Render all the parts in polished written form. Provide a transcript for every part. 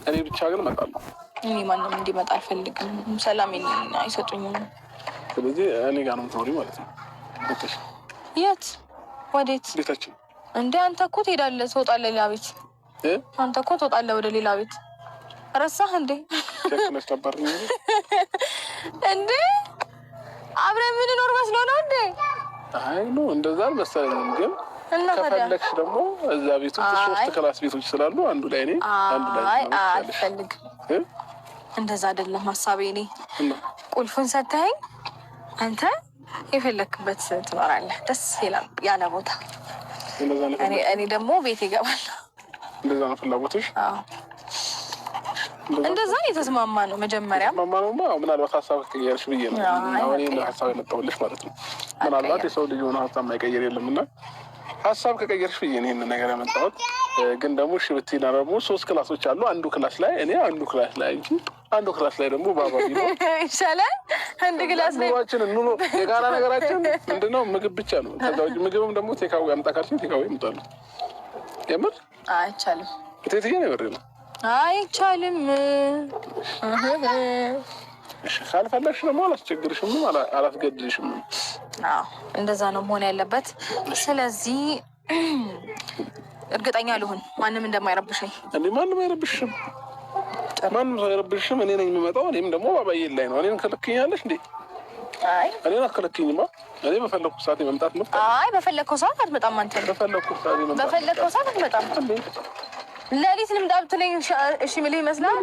እኔ ብቻ ግን እመጣለሁ። እኔ ማንም እንዲመጣ አልፈልግም። ሰላም አይሰጡኝም። ስለዚህ እኔ ጋር ነው የምትኖሪው ማለት ነው። የት? ወዴት? ቤታችን። እንዴ አንተ እኮ ትሄዳለህ፣ ትወጣለህ ሌላ ቤት። አንተ እኮ ትወጣለህ ወደ ሌላ ቤት። ረሳህ እንዴ? ቸክነሽ ነበር እንዴ? አብረን የምንኖር መስሎ ነው እንዴ? አይ ነው እንደዛ አልመሰለኝም። ግን ከፈለግሽ ደግሞ እዛ ቤት ውስጥ 3 ክላስ ቤቶች ስላሉ አንዱ ላይ እኔ አንዱ ላይ አልፈልግም። እንደዛ አይደለም ሀሳቤ። እኔ ቁልፉን ሰተኸኝ አንተ የፈለክበት ትኖራለህ፣ ደስ ይላል ያለ ቦታ። እኔ ደግሞ ቤት ይገባል። እንደዛ ነው ፍላጎትሽ? አዎ እንደዛ ነው የተስማማ ነው። መጀመሪያ ምናልባት ሀሳብ ከቀየርሽ ብዬ ነው አሁን ይሄን ሀሳብ የመጣሁልሽ ማለት ነው። ምናልባት የሰው ልጅ ሆነ ሀሳብ ማይቀየር የለም እና ሀሳብ ከቀየርሽ ብዬ ነው ይሄንን ነገር ያመጣሁት። ግን ደግሞ እሺ ብትይና ደግሞ 3 ክላሶች አሉ። አንዱ ክላስ ላይ እኔ አንዱ ክላስ ላይ እንጂ አንዱ ክላስ ላይ ደግሞ ባባ ቢኖር ይሻላል። አንድ ክላስ ላይ ኑሮ የጋራ ነገራችን ምንድነው? ምግብ ብቻ ነው። ከዛ ውጭ ምግብም ደግሞ ቴካዊ አምጣ ካልሽኝ ቴካዊ ይመጣሉ። የምር አይቻልም። እቴትዬ ነው የምር ነው አይቻልም። እሺ ካልፈለግሽ ደግሞ አላስቸግርሽም፣ አላስገድድሽም። አዎ እንደዛ ነው መሆን ያለበት። ስለዚህ እርግጠኛ ልሁን ማንም እንደማይረብሽኝ። እንዴ ማንም አይረብሽም፣ ማንም አይረብሽም። እኔ ነኝ የምመጣው። እኔም ደግሞ ባባዬ ላይ ነው። እኔን ከልክኛለሽ እንዴ? አይ እኔን አከለክኝማ። እኔ በፈለኩ ሰዓት መምጣት ነው። አይ በፈለከው ሰዓት አትመጣም አንተ። በፈለኩ ሰዓት መምጣት በፈለከው ሰዓት አትመጣም። ለሊት ልምጣ ብትለኝ እሺ ምልህ ይመስላል።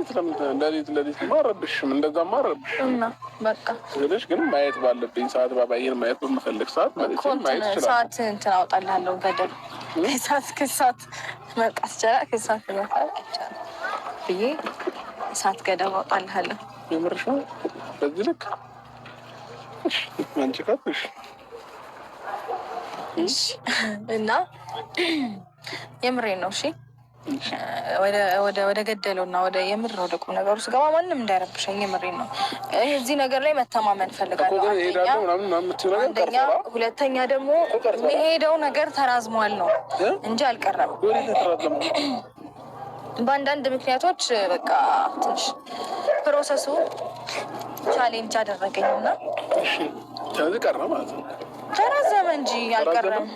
ለሊት ማረብሽም እንደዛ ማረብሽም እና በቃ ስለሽ ግን ማየት ባለብኝ ሰዓት ባባዬን ማየት በምፈልግ ሰዓት ማየት ይችላል። ሰዓት እንትን አውጣልሃለሁ ገደብ ከሰዓት መምጣት ይችላል። ከሰዓት መምጣት ይችላል ብዬ ሰዓት ገደብ አውጣልሃለሁ። የምርሽ ነው በዚህ ልክ አንቺ ካትሽ እሺ እና የምሬን ነው። እሺ ወደ ገደለው እና ወደ የምር ወደ ቁም ነገሩ ስገባ ማንም እንዳይረብሸኝ የምሬን ነው። እዚህ ነገር ላይ መተማመን ፈልጋለሁ። አንደኛ፣ ሁለተኛ ደግሞ የሚሄደው ነገር ተራዝሟል ነው እንጂ አልቀረም። በአንዳንድ ምክንያቶች በቃ ትንሽ ፕሮሰሱ ቻሌንጅ አደረገኝ እና ቀረ ማለት ነው። ተራዘመ እንጂ አልቀረም።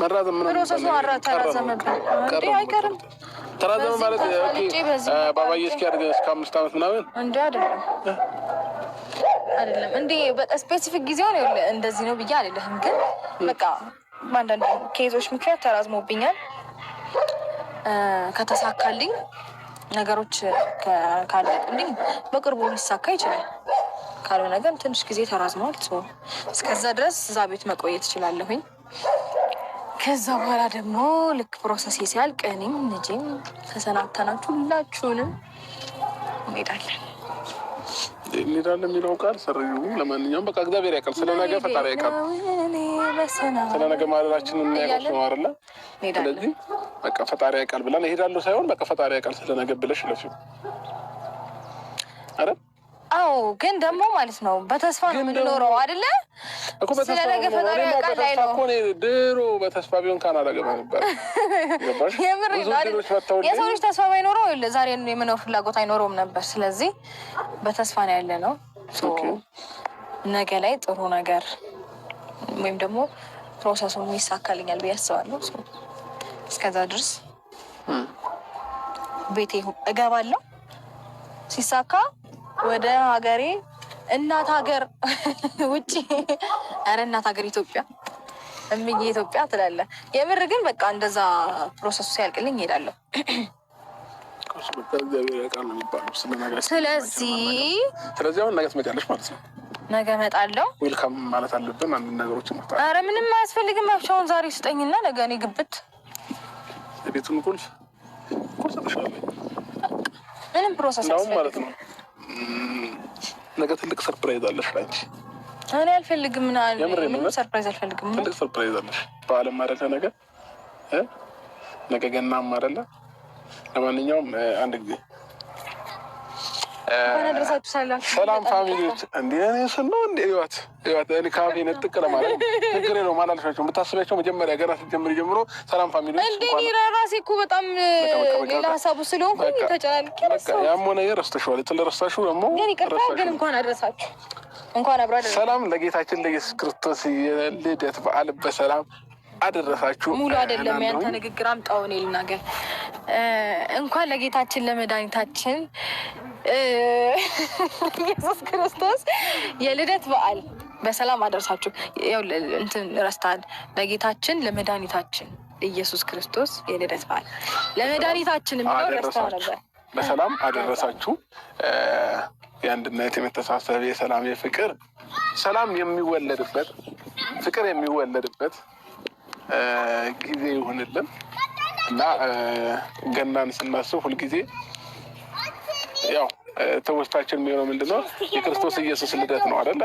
መራዘም ምን ፕሮሰሱ ተራዘመብኝ እንዴ? አይቀርም። ተራዘመ ማለት ባባዬ እስኪያድግ እስከ 5 ዓመት ምናምን እንዴ? አይደለም እንዴ? በቃ ስፔሲፊክ ጊዜው ነው እንደዚህ ነው ብዬ አይደለም። ግን በቃ በአንዳንድ ኬዞች ምክንያት ተራዝሞብኛል። ከተሳካልኝ ነገሮች ካለልኝ በቅርቡ ሊሳካ ይችላል። ካልሆነ ግን ትንሽ ጊዜ ተራዝሟል። እስከዛ ድረስ እዛ ቤት መቆየት እችላለሁኝ። ከዛ በኋላ ደግሞ ልክ ፕሮሰስ ሲያልቅ እኔም ልጄም ተሰናብተናችሁ ሁላችሁንም እንሄዳለን የሚለው ቃል ሰሪው። ለማንኛውም በቃ እግዚአብሔር ያውቃል። ስለነገ ፈጣሪ ያውቃል። ስለነገ ማለዳችንን የሚያውቀው ነው አይደለ? ስለዚህ በቃ ፈጣሪ ያውቃል ብለን እሄዳለሁ ሳይሆን በቃ ፈጣሪ ያውቃል ስለነገ ብለሽ ለፊው አይደል? አዎ ግን ደግሞ ማለት ነው በተስፋ ነው የምንኖረው አይደለ? ስለነገ ፈጣሪ ያውቃል ላይ ነው። ድሮ በተስፋ ቢሆን ካናዳ ገባ ነበር። የምር የሰው ልጅ ተስፋ ባይኖረው ዛሬ የመኖር ፍላጎት አይኖረውም ነበር። ስለዚህ በተስፋ ነው ያለ ነው። ነገ ላይ ጥሩ ነገር ወይም ደግሞ ፕሮሰሱን ይሳካልኛል ብዬ አስባለሁ። እስከዛ ድረስ ቤቴ እገባለሁ። ሲሳካ ወደ ሀገሬ እናት ሀገር ውጭ ኧረ እናት ሀገር ኢትዮጵያ እምዬ ኢትዮጵያ ትላለህ። የምር ግን በቃ እንደዛ ፕሮሰሱ ሲያልቅልኝ እሄዳለሁ። ስለዚህ አሁን ነገ ትመጫለሽ ማለት ነው? ነገ እመጣለሁ። ዌልካም ማለት አለብን አንድ ነገሮች ነው። ኧረ ምንም አያስፈልግም። ብቻውን ዛሬ ስጠኝና ነገ እኔ ግብት የቤቱን ቁልፍ ሰጥሻለሁ። ምንም ፕሮሰስ ማለት ነው። ነገ ትልቅ ሰርፕራይዝ አለሽ ላንቺ። እኔ አልፈልግም። ምንም ሰርፕራይዝ አልፈልግም። ትልቅ ሰርፕራይዝ አለሽ። በዓለም አይደለ ነገ ገናም አይደለ? ለማንኛውም አንድ ጊዜ ሰላም ፋሚሊዎች፣ እንደ እኔ ስል ነው እንደ ህይወት እኔ ካፌ ነጥቅ ለማለት ችግር የለውም አላልሻቸውም። የምታስቢያቸው መጀመሪያ ገና ስትጀምሪ ጀምሮ ሰላም ፋሚሊዎች። እንደ እኔ ራሴ እኮ በጣም ሌላ ሀሳቡ ስለሆንኩኝ ተጨናንቄ ረሳሁት። ያም ሆነ ረስተሽዋል። ስለረሳሽው ደግሞ ግን ይቅርታ። ግን እንኳን አደረሳችሁ፣ እንኳን አብራ አደረሳችሁ። ሰላም ለጌታችን ለኢየሱስ ክርስቶስ የልደት በዓል በሰላም አደረሳችሁ። ሙሉ አይደለም ያንተ ንግግር፣ አምጣው እኔ ልናገር። እንኳን ለጌታችን ለመድኃኒታችን ኢየሱስ ክርስቶስ የልደት በዓል በሰላም አደረሳችሁ። ያው እንትን ረስታል። ለጌታችን ለመድኃኒታችን ኢየሱስ ክርስቶስ የልደት በዓል ለመድኃኒታችን የሚለው ረስታ ነበር። በሰላም አደረሳችሁ። የአንድነት፣ የመተሳሰብ፣ የሰላም፣ የፍቅር ሰላም የሚወለድበት ፍቅር የሚወለድበት ጊዜ ይሁንልን እና ገናን ስናስብ ሁልጊዜ ያው ትውስታችን የሚሆነው ምንድነው? የክርስቶስ ኢየሱስ ልደት ነው አይደለ?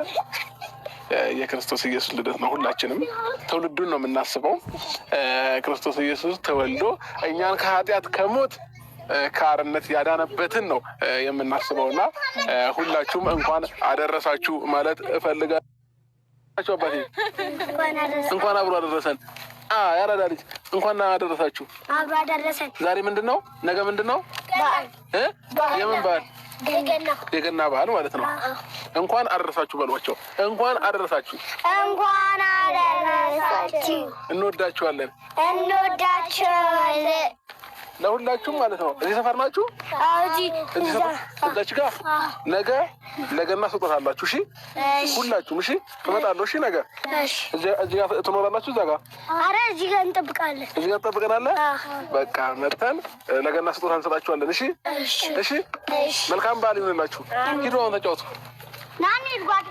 የክርስቶስ ኢየሱስ ልደት ነው። ሁላችንም ትውልዱን ነው የምናስበው። ክርስቶስ ኢየሱስ ተወልዶ እኛን ከኃጢአት ከሞት ከአርነት ያዳነበትን ነው የምናስበው እና ሁላችሁም እንኳን አደረሳችሁ ማለት እፈልጋለሁ። አባቴ እንኳን አብሮ አደረሰን። ያራዳ ልጅ እንኳን አደረሳችሁ። አብሮ አደረሰን። ዛሬ ምንድን ነው? ነገ ምንድን ነው? የምን በዓል? የገና በዓል ማለት ነው። እንኳን አደረሳችሁ በሏቸው። እንኳን አደረሳችሁ። እንኳን አደረሳችሁ። እንወዳችኋለን። እንወዳችኋለን። ለሁላችሁም ማለት ነው። እዚህ ሰፈር ናችሁ? እዛች ጋር ነገ ለገና ስጦታ አላችሁ። እሺ ሁላችሁም እሺ እመጣለሁ። እሺ ነገ እዚህ ጋር ትኖራላችሁ። እዛ ጋር ኧረ እዚህ ጋር እንጠብቃለን። እዚህ ጋር እንጠብቀናለን። በቃ መጥተን ለገና ስጦታ እንሰጣችኋለን። እሺ እሺ። መልካም በዓል ይሁንላችሁ። ሂዱ አሁን ተጫወቱ። ናኒ ጓድ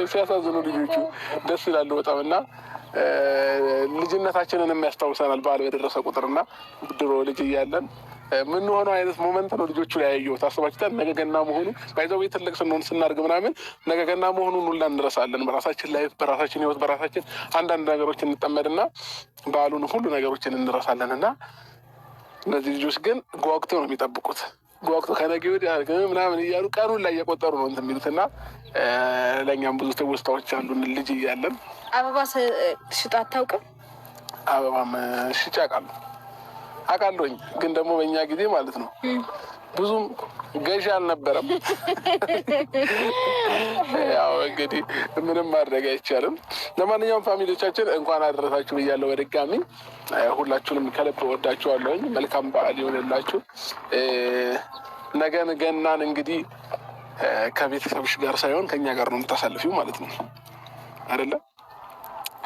ሲያሳዝኑ ልጆቹ ደስ ይላሉ በጣም እና ልጅነታችንን የሚያስታውሰናል በዓል በደረሰ ቁጥርና ድሮ ልጅ እያለን የምንሆነው አይነት ሞመንት ነው ልጆቹ ላይ ያየሁት። አስባችሁታል? ነገ ገና መሆኑ ባይዘው ትልቅ ስንሆን ስናድግ ምናምን ነገ ገና መሆኑን ሁላ እንረሳለን። በራሳችን ላይፍ፣ በራሳችን ህይወት፣ በራሳችን አንዳንድ ነገሮች እንጠመድና በዓሉን ሁሉ ነገሮችን እንረሳለን እና እነዚህ ልጆች ግን ጓጉተው ነው የሚጠብቁት። ጓጉቶ ከነገ ወዲያ ምናምን እያሉ ቀኑን ላይ እየቆጠሩ ነው እንትን የሚሉት እና ለእኛም ብዙ ትውስታዎች አሉን ልጅ እያለን። አበባ ሽጣ አታውቅም? አበባም ሽጬ አውቃለሁኝ። ግን ደግሞ በእኛ ጊዜ ማለት ነው ብዙም ገዢ አልነበረም። ያው እንግዲህ ምንም ማድረግ አይቻልም። ለማንኛውም ፋሚሊዎቻችን እንኳን አደረሳችሁ ብያለሁ በድጋሚ። ሁላችሁንም ከልብ ወዳችኋለሁኝ። መልካም በዓል ይሆንላችሁ። ነገን ገናን እንግዲህ ከቤተሰብሽ ጋር ሳይሆን ከኛ ጋር ነው የምታሳልፊው ማለት ነው አይደለ?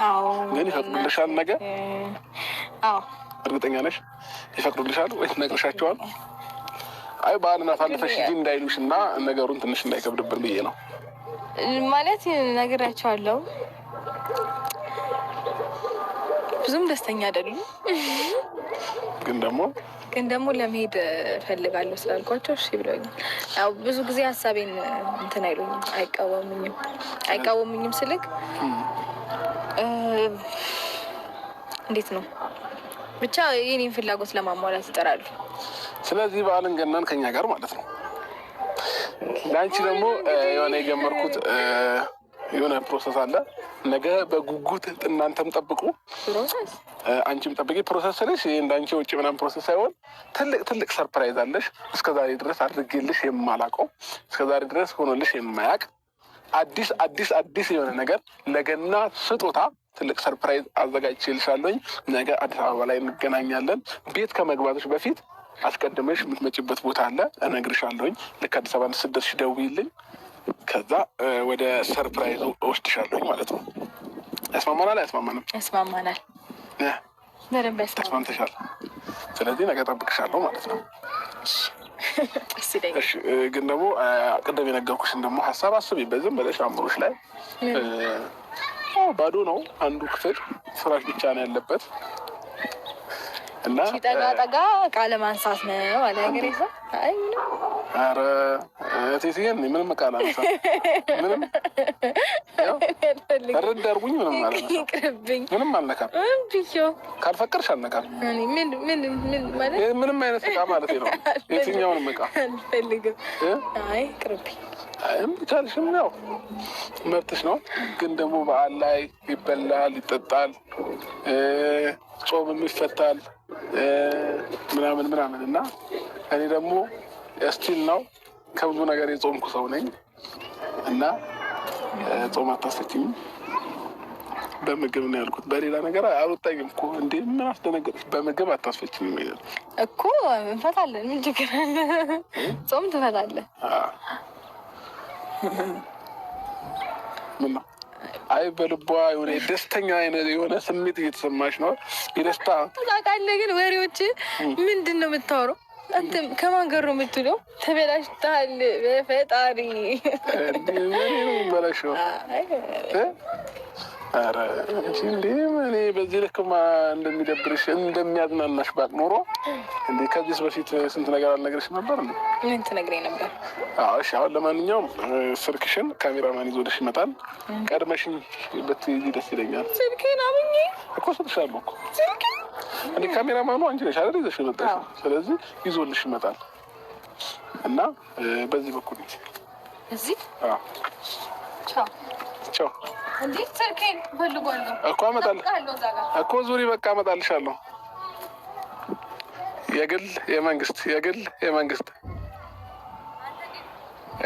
አዎ። ግን ይፈቅዱልሻል ነገ? አዎ። እርግጠኛ ነሽ? ይፈቅዱልሻል ወይ ነግረሻቸዋል? አይ በዓልን አሳልፈሽ ሂጂ እንዳይሉሽ እና ነገሩን ትንሽ እንዳይከብድብን ብዬ ነው ማለት ነግሬያቸዋለሁ። ብዙም ደስተኛ አይደሉም። ግን ደግሞ ለመሄድ ፈልጋለሁ ስላልኳቸው እሺ ብለውኛል። ያው ብዙ ጊዜ ሀሳቤን እንትን አይሉኝም፣ አይቃወሙኝም ስልክ እንዴት ነው ብቻ የኔን ፍላጎት ለማሟላት ይጠራሉ። ስለዚህ በዓልን ገናን ከኛ ጋር ማለት ነው። ለአንቺ ደግሞ የሆነ የጀመርኩት የሆነ ፕሮሰስ አለ። ነገ በጉጉት እናንተም ጠብቁ፣ አንቺም ጠብቂ። ፕሮሰስ ስልሽ እንዳንቺ ውጭ ምናምን ፕሮሰስ ሳይሆን ትልቅ ሰርፕራይዝ አለሽ። እስከዛሬ ድረስ አድርጌልሽ የማላውቀው፣ እስከዛሬ ድረስ ሆኖልሽ የማያውቅ አዲስ የሆነ ነገር ለገና ስጦታ ትልቅ ሰርፕራይዝ አዘጋጅቼልሻለሁኝ። ነገ አዲስ አበባ ላይ እንገናኛለን። ቤት ከመግባትሽ በፊት አስቀድመሽ የምትመጪበት ቦታ አለ፣ እነግርሻለሁኝ። ልክ አዲስ አበባ ስትደርሺ ደውዪልኝ። ከዛ ወደ ሰርፕራይዙ እወስድሻለሁኝ ማለት ነው። ያስማማናል? አያስማማንም? ያስማማናል። በደንብ ያስማማናል። ተስማምተሻል? ስለዚህ ነገ እጠብቅሻለሁ ማለት ነው። እሺ። ግን ደግሞ ቅድም የነገርኩሽን ደግሞ ሀሳብ አስቢበት። ዝም ብለሽ አእምሮሽ ላይ ባዶ ነው አንዱ ክፍል፣ ፍራሽ ብቻ ነው ያለበት። እና ጠጋ ጠጋ ቃለ ማንሳት ነው አለ ነገር ይዛ አይ ኧረ እቴትዬ ምንም ቃል አነሳ ምንም ረድ አድርጉኝ ምንም ማለት ነው። ይቅርብኝ ምንም አልነካም ብዮ ካልፈቀድሽ አልነካም። ማለት ምንም አይነት እቃ ማለት ነው። የትኛውንም እቃ አልፈልግም። አይ ይቅርብኝ። ካልሽም ያው መብትሽ ነው። ግን ደግሞ በዓል ላይ ይበላል፣ ይጠጣል፣ ጾምም ይፈታል ምናምን ምናምን እና እኔ ደግሞ ስቲል ነው ከብዙ ነገር የጾምኩ ሰው ነኝ እና ጾም አታስፈችኝ። በምግብ ነው ያልኩት፣ በሌላ ነገር አልወጣኝም እኮ። እንዴ ምን አስደነገጥሽ? በምግብ አታስፈችኝ እኮ እንፈታለን። ምን ችግር አለ? ጾም ትፈታለህ። ምን ነው? አይ በልቧ የሆነ ደስተኛ አይነት የሆነ ስሜት እየተሰማሽ ነው። የደስታ ታውቃለህ። ግን ወሬዎች ምንድን ነው የምታወራው? አንተም ከማን ጋር ነው የምትውለው? ተበላሽተሃል። በፈጣሪ በላሽው። ኧረ እንዴ እኔ በዚህ ልክማ እንደሚደብርሽ እንደሚያዝናናሽ ባቅ ኖሮ እንዴ ከዚህ በፊት ስንት ነገር አልነግርሽም ነበር እንዴ? ምን ትነግረኝ ነበር? እሺ አሁን ለማንኛውም ስልክሽን ካሜራማን ይዞልሽ ይመጣል። ቀድመሽኝ ብትይዚ ደስ ይለኛል። ስልኬን አምኜ እኮ ሰጥሻለሁ እኮ እንዴ ካሜራማኑ አንቺ ነሽ አይደል? ይዘሽ የመጣሽ። ስለዚህ ይዞልሽ ይመጣል እና በዚህ በኩል እዚህ ቻው ቻው። እንዴ ስልኬን ፈልጓለሁ እኮ አመጣለሁ እኮ ዙሪ በቃ አመጣልሻለሁ። የግል የመንግስት የግል የመንግስት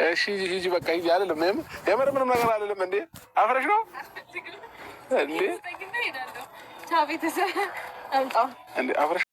እሺ ሂጂ በቃ ሂጂ። አይደለም የምር ምንም ነገር አይደለም። እንዴ አፍረሽ ነው እንዴ? ቻው ቤተሰብ አምጣው እንዴ አፍረሽ